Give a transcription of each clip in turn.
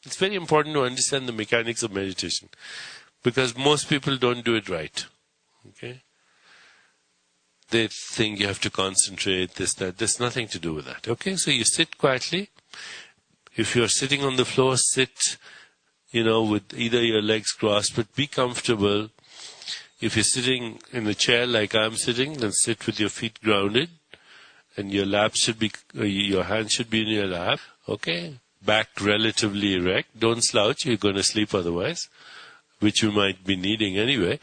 It's very important to understand the mechanics of meditation, because most people don't do it right. Okay? They think you have to concentrate, this, that. There's nothing to do with that. Okay? So you sit quietly. If you're sitting on the floor, sit, with either your legs crossed, but be comfortable. If you're sitting in a chair like I'm sitting, then sit with your feet grounded, and your hand should be in your lap. Okay? Back relatively erect. Don't slouch, you're going to sleep otherwise, which you might be needing anyway.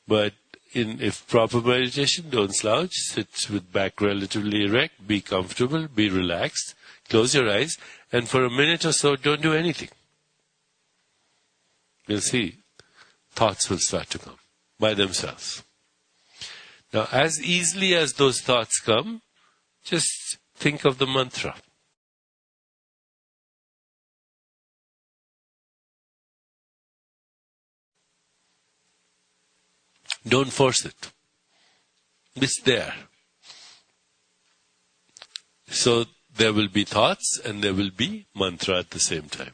But if proper meditation, don't slouch, sit with back relatively erect, be comfortable, be relaxed, close your eyes, and for a minute or so, don't do anything. You'll see, thoughts will start to come by themselves. Now, as easily as those thoughts come, just think of the mantra. Don't force it. It's there. So there will be thoughts and there will be mantra at the same time.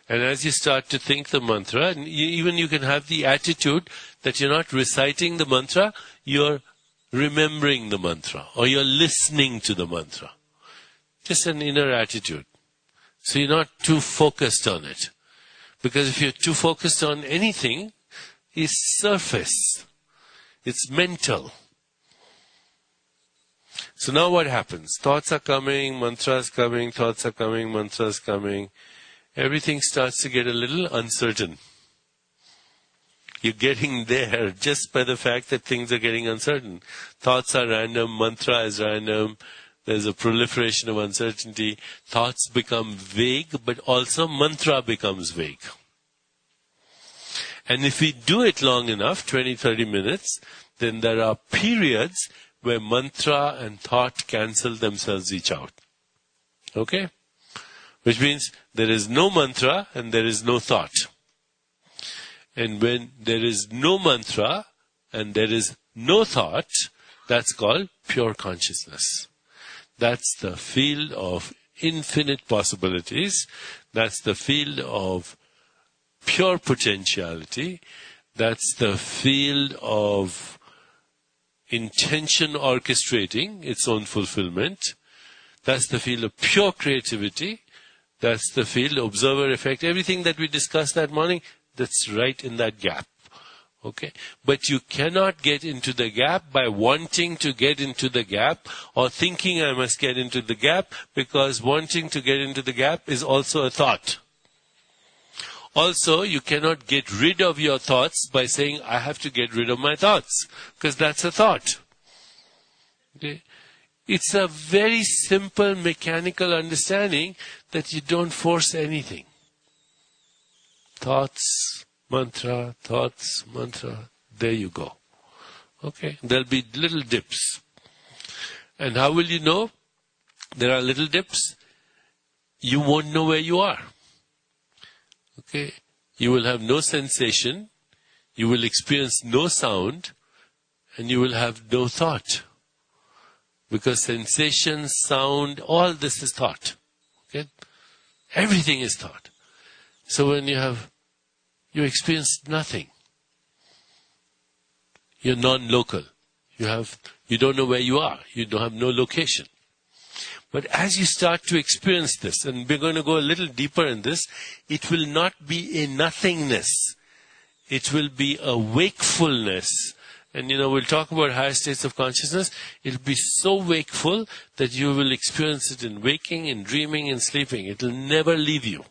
And as you start to think the mantra, and even you can have the attitude that you're not reciting the mantra, you're remembering the mantra, or you're listening to the mantra. Just an inner attitude. So you're not too focused on it. Because if you're too focused on anything, it's surface. It's mental. So now what happens? Thoughts are coming, mantras coming, thoughts are coming, mantras coming. Everything starts to get a little uncertain. You're getting there just by the fact that things are getting uncertain. Thoughts are random, mantra is random, there's a proliferation of uncertainty. Thoughts become vague, but also mantra becomes vague. And if we do it long enough, 20-30 minutes, then there are periods where mantra and thought cancel themselves each out. Okay? Which means there is no mantra and there is no thought. And when there is no mantra and there is no thought, that's called pure consciousness. That's the field of infinite possibilities. That's the field of pure potentiality. That's the field of intention orchestrating its own fulfillment. That's the field of pure creativity. That's the field, observer effect. Everything that we discussed that morning, that's right in that gap. Okay? But you cannot get into the gap by wanting to get into the gap or thinking I must get into the gap, because wanting to get into the gap is also a thought. Also, you cannot get rid of your thoughts by saying, I have to get rid of my thoughts, because that's a thought. Okay? It's a very simple mechanical understanding that you don't force anything. Thoughts, mantra, there you go. Okay? There'll be little dips. And how will you know there are little dips? You won't know where you are. Okay? You will have no sensation, you will experience no sound, and you will have no thought. Because sensation, sound, all this is thought. Okay? Everything is thought. So when you experience nothing. You're non-local. You don't know where you are. You don't have no location. But as you start to experience this, and we're going to go a little deeper in this, it will not be a nothingness. It will be a wakefulness. And we'll talk about higher states of consciousness. It'll be so wakeful that you will experience it in waking, in dreaming, in sleeping. It will never leave you.